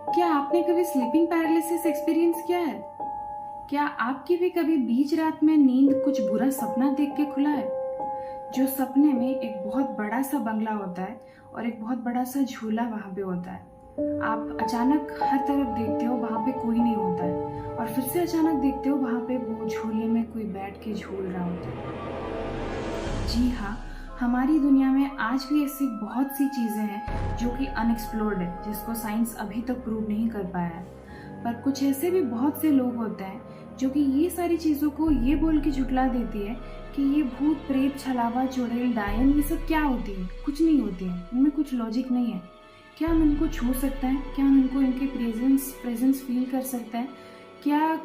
क्या आपने कभी स्लीपिंग पैरालिसिस एक्सपीरियंस किया है? क्या आपकी भी कभी बीच रात में नींद कुछ बुरा सपना देख के खुला है? जो सपने में एक बहुत बड़ा सा बंगला होता है और एक बहुत बड़ा सा झूला वहां पे होता है। आप अचानक हर तरफ देखते हो, वहां पे कोई नहीं होता है, और फिर से अचानक देखते हो वहां पे वो झूले में कोई बैठ के झूल रहा होता है। जी हाँ, हमारी दुनिया में आज भी ऐसी बहुत सी चीज़ें हैं जो कि अनएक्सप्लोर्ड है, जिसको साइंस अभी तक प्रूव नहीं कर पाया है। पर कुछ ऐसे भी बहुत से लोग होते हैं जो कि ये सारी चीज़ों को ये बोल के झुठला देती है कि ये भूत प्रेत छलावा चुड़ैल डायन ये सब क्या होती है, कुछ नहीं होती है, इनमें कुछ लॉजिक नहीं है। क्या हम इनको छू सकते हैं? क्या हम इनको इनके प्रेजेंस फील कर सकते हैं? क्या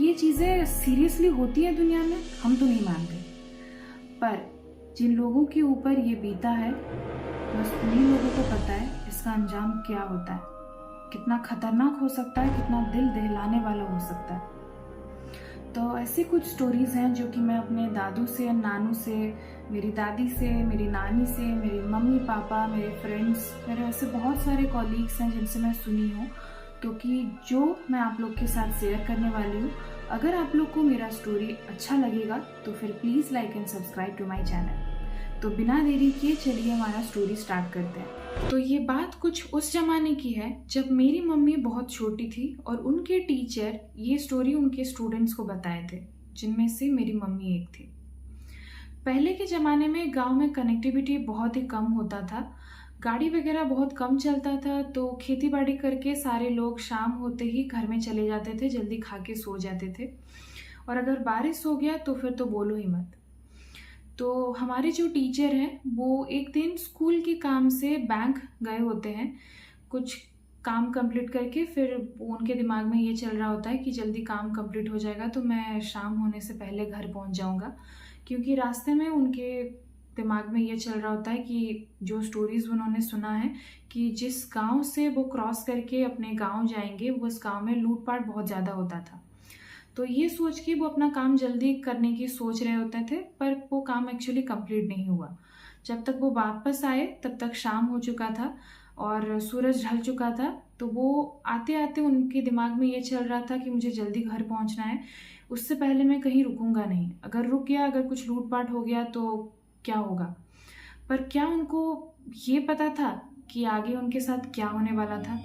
ये चीज़ें सीरियसली होती है दुनिया में? हम तो नहीं मानते। पर जिन लोगों के ऊपर ये बीता है, बस उन्हीं लोगों को पता है इसका अंजाम क्या होता है, कितना खतरनाक हो सकता है, कितना दिल दहलाने वाला हो सकता है। तो ऐसी कुछ स्टोरीज हैं जो कि मैं अपने दादू से, नानू से, मेरी दादी से, मेरी नानी से, मेरी मम्मी पापा, मेरे फ्रेंड्स, मेरे ऐसे बहुत सारे कॉलीग्स हैं जिनसे मैं सुनी हूँ। तो कि जो मैं आप लोग के साथ शेयर करने वाली हूँ, अगर आप लोग को मेरा स्टोरी अच्छा लगेगा तो फिर please like and subscribe to my channel. तो बिना देरी किए चलिए हमारा स्टोरी स्टार्ट करते हैं। तो ये बात कुछ उस जमाने की है जब मेरी मम्मी बहुत छोटी थी और उनके टीचर ये स्टोरी उनके स्टूडेंट्स को बताए थे, जिनमें से मेरी मम्मी एक थी। पहले के ज़माने में गांव में कनेक्टिविटी बहुत ही कम होता था, गाड़ी वगैरह बहुत कम चलता था, तो खेती बाड़ी करके सारे लोग शाम होते ही घर में चले जाते थे, जल्दी खा के सो जाते थे। और अगर बारिश हो गया तो फिर तो बोलो ही मत। तो हमारे जो टीचर हैं वो एक दिन स्कूल के काम से बैंक गए होते हैं, कुछ काम कंप्लीट करके फिर उनके दिमाग में ये चल रहा होता है कि जल्दी काम कंप्लीट हो जाएगा तो मैं शाम होने से पहले घर पहुंच जाऊंगा, क्योंकि रास्ते में उनके दिमाग में ये चल रहा होता है कि जो स्टोरीज उन्होंने सुना है कि जिस गांव से वो क्रॉस करके अपने गांव जाएंगे उस गांव में लूटपाट बहुत ज़्यादा होता था। तो ये सोच के वो अपना काम जल्दी करने की सोच रहे होते थे, पर वो काम एक्चुअली कंप्लीट नहीं हुआ। जब तक वो वापस आए तब तक शाम हो चुका था और सूरज ढल चुका था। तो वो आते आते उनके दिमाग में ये चल रहा था कि मुझे जल्दी घर पहुंचना है, उससे पहले मैं कहीं रुकूंगा नहीं। अगर रुक गया, अगर कुछ लूटपाट हो गया तो क्या होगा। पर क्या उनको ये पता था कि आगे उनके साथ क्या होने वाला था?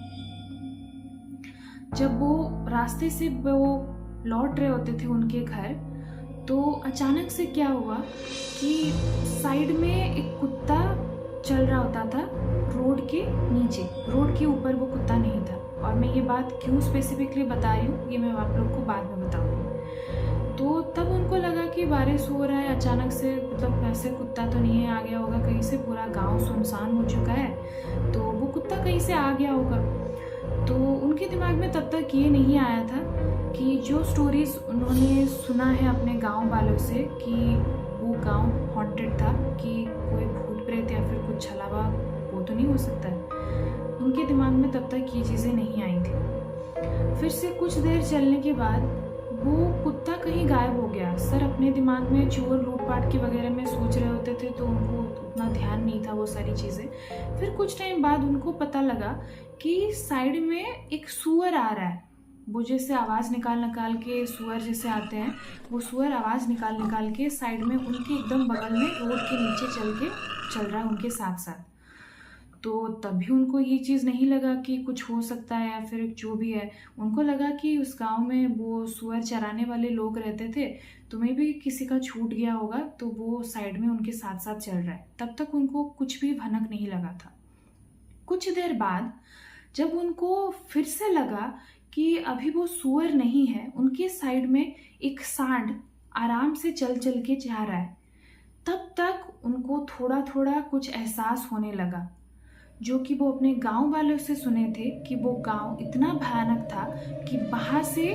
जब वो रास्ते से वो लौट रहे होते थे उनके घर, तो अचानक से क्या हुआ कि साइड में एक कुत्ता चल रहा होता था रोड के नीचे। रोड के ऊपर वो कुत्ता नहीं था। और मैं ये बात क्यों स्पेसिफिकली बता रही हूँ ये मैं आप लोग को बाद में बताऊंगी। तो तब उनको लगा कि बारिश हो रहा है, अचानक से मतलब ऐसे कुत्ता तो नहीं है, आ गया होगा कहीं से, पूरा गांव सुनसान हो चुका है तो वो कुत्ता कहीं से आ गया होगा। तो उनके दिमाग में तब तक ये नहीं आया था कि जो स्टोरीज उन्होंने सुना है अपने गांव वालों से कि वो गांव हॉन्टेड था, कि कोई भूत प्रेत या फिर कुछ छलावा वो तो नहीं हो सकता है। उनके दिमाग में तब तक ये चीज़ें नहीं आई थी। फिर से कुछ देर चलने के बाद वो कुत्ता कहीं गायब हो गया। सर अपने दिमाग में चोर लूटपाट के वगैरह में सोच रहे होते थे तो उनको उतना ध्यान नहीं था वो सारी चीज़ें। फिर कुछ टाइम बाद उनको पता लगा कि साइड में एक सुअर आ रहा है। वो जैसे आवाज़ निकाल निकाल के सुअर जैसे आते हैं, वो सुअर आवाज़ निकाल निकाल के साइड में उनके एकदम बगल में रोड के नीचे चल रहा है उनके साथ साथ। तो तभी उनको ये चीज़ नहीं लगा कि कुछ हो सकता है या फिर जो भी है। उनको लगा कि उस गांव में वो सुअर चराने वाले लोग रहते थे, तो मे भी किसी का छूट गया होगा, तो वो साइड में उनके साथ साथ चल रहा है। तब तक उनको कुछ भी भनक नहीं लगा था। कुछ देर बाद जब उनको फिर से लगा कि अभी वो सुअर नहीं है, उनके साइड में एक सांड आराम से चल चल के जा रहा है, तब तक उनको थोड़ा थोड़ा कुछ एहसास होने लगा, जो कि वो अपने गांव वालों से सुने थे कि वो गांव इतना भयानक था कि बाहर से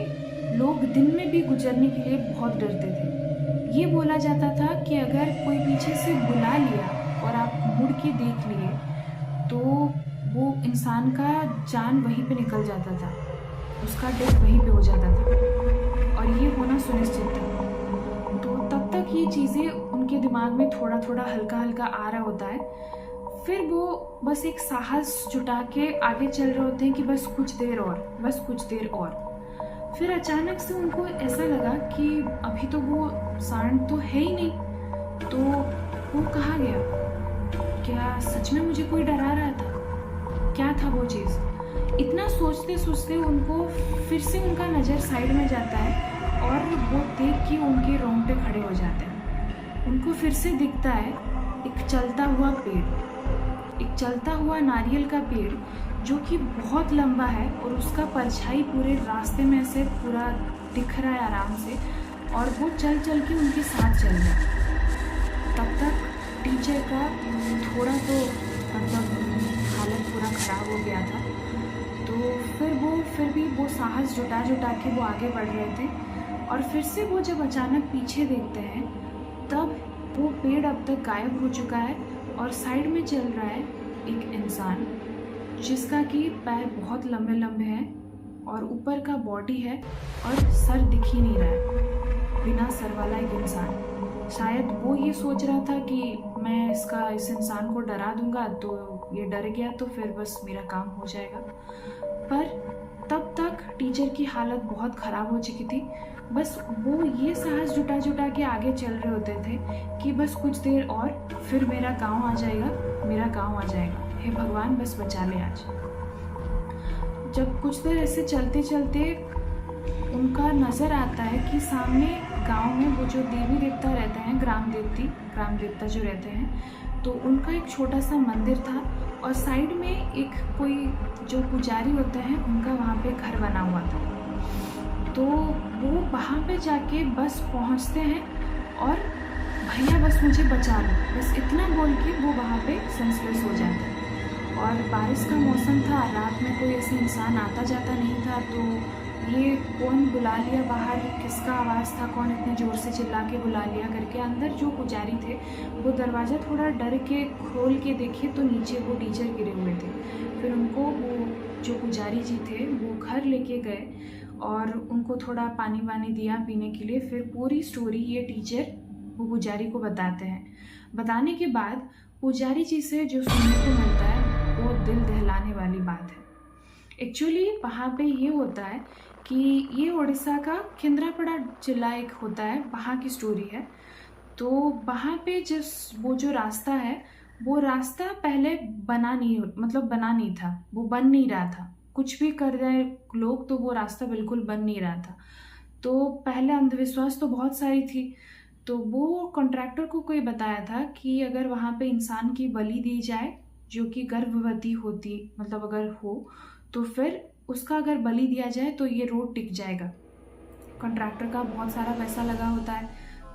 लोग दिन में भी गुजरने के लिए बहुत डरते थे। ये बोला जाता था कि अगर कोई पीछे से बुला लिया और आप मुड़ के देख लिए तो वो इंसान का जान वहीं पे निकल जाता था, उसका डेथ वहीं पे हो जाता था और ये होना सुनिश्चित था। तो तब तक ये चीज़ें उनके दिमाग में थोड़ा थोड़ा हल्का हल्का आ रहा होता है। फिर वो बस एक साहस जुटा के आगे चल रहे होते हैं कि बस कुछ देर और, बस कुछ देर और। फिर अचानक से उनको ऐसा लगा कि अभी तो वो सांड तो है ही नहीं, तो वो कहाँ गया? क्या सच में मुझे कोई डरा रहा था? क्या था वो चीज़? इतना सोचते सोचते उनको फिर से उनका नज़र साइड में जाता है और वो देख के उनके रोंगटे खड़े हो जाते हैं। उनको फिर से दिखता है एक चलता हुआ पेड़, एक चलता हुआ नारियल का पेड़ जो कि बहुत लंबा है और उसका परछाई पूरे रास्ते में से पूरा दिख रहा है आराम से, और वो चल चल के उनके साथ चल रहा है। तब तक टीचर का थोड़ा तो मतलब हालत पूरा ख़राब हो गया था। तो फिर भी वो साहस जुटा के वो आगे बढ़ रहे थे, और फिर से वो जब अचानक पीछे देखते हैं तब वो पेड़ अब तक गायब हो चुका है और साइड में चल रहा है एक इंसान जिसका कि पैर बहुत लंबे लंबे हैं और ऊपर का बॉडी है और सर दिख ही नहीं रहा है, बिना सर वाला एक इंसान। शायद वो ये सोच रहा था कि मैं इस इंसान को डरा दूंगा तो ये डर गया तो फिर बस मेरा काम हो जाएगा। पर तब तक टीचर की हालत बहुत ख़राब हो चुकी थी। बस वो ये साहस जुटा के आगे चल रहे होते थे कि बस कुछ देर और फिर मेरा गांव आ जाएगा, मेरा गांव आ जाएगा, हे भगवान बस बचा ले आज। जब कुछ देर ऐसे चलते चलते उनका नज़र आता है कि सामने गांव में वो जो देवी देवता रहते हैं, ग्राम देवता जो रहते हैं, तो उनका एक छोटा सा मंदिर था और साइड में एक कोई जो पुजारी होते हैं उनका वहाँ पे घर बना हुआ था। तो वो वहाँ पे जाके बस पहुँचते हैं और भैया बस मुझे बचा लो, बस इतना बोल के वो वहाँ पे सेंसलेस हो जाते हैं। और बारिश का मौसम था, रात में कोई ऐसे इंसान आता जाता नहीं था, तो ये कौन बुला लिया बाहर, किसका आवाज़ था, कौन इतने ज़ोर से चिल्ला के बुला लिया करके अंदर जो पुजारी थे वो दरवाज़ा थोड़ा डर के खोल के देखे तो नीचे वो टीचर गिरे हुए थे। फिर उनको वो जो पुजारी जी थे वो घर लेके गए और उनको थोड़ा पानी वानी दिया पीने के लिए। फिर पूरी स्टोरी ये टीचर वो पुजारी को बताते हैं। बताने के बाद पुजारी जी से जो सुनने को मिलता है वो दिल दहलाने वाली बात है। एक्चुअली वहाँ पे ये होता है कि ये उड़ीसा का केंद्रापड़ा जिला एक होता है, वहाँ की स्टोरी है। तो वहाँ पे वो जो रास्ता है वो रास्ता पहले बना नहीं था, वो बन नहीं रहा था, कुछ भी कर रहे लोग तो वो रास्ता बिल्कुल बन नहीं रहा था। तो पहले अंधविश्वास तो बहुत सारी थी, तो वो कॉन्ट्रैक्टर को कोई बताया था कि अगर वहाँ पे इंसान की बलि दी जाए जो कि गर्भवती होती अगर हो तो फिर उसका अगर बलि दिया जाए तो ये रोड टिक जाएगा। कॉन्ट्रैक्टर का बहुत सारा पैसा लगा होता है,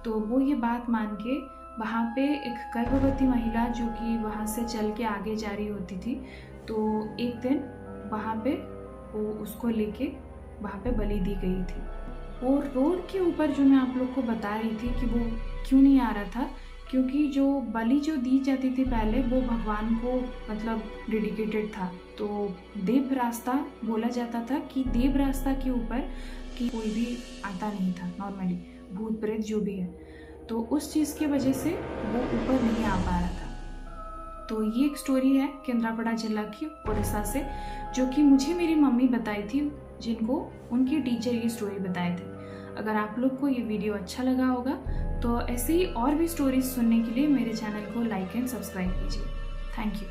तो वो ये बात मान के वहाँ पे एक गर्भवती महिला जो कि वहाँ से चल के आगे जा रही होती थी, तो एक दिन वहाँ पे वो उसको लेके वहाँ पे बलि दी गई थी। और रोड के ऊपर जो मैं आप लोग को बता रही थी कि वो क्यों नहीं आ रहा था, क्योंकि जो बलि जो दी जाती थी पहले वो भगवान को डेडिकेटेड था। तो देव रास्ता बोला जाता था कि देव रास्ता के ऊपर कि कोई भी आता नहीं था, नॉर्मली भूत प्रेत जो भी है, तो उस चीज़ की वजह से वो ऊपर नहीं आ पा रहा था। तो ये एक स्टोरी है केंद्रापड़ा जिला की उड़ीसा से, जो कि मुझे मेरी मम्मी बताई थी, जिनको उनके टीचर ये स्टोरी बताए थे। अगर आप लोग को ये वीडियो अच्छा लगा होगा तो ऐसे ही और भी स्टोरीज सुनने के लिए मेरे चैनल को लाइक एंड सब्सक्राइब कीजिए। Thank you.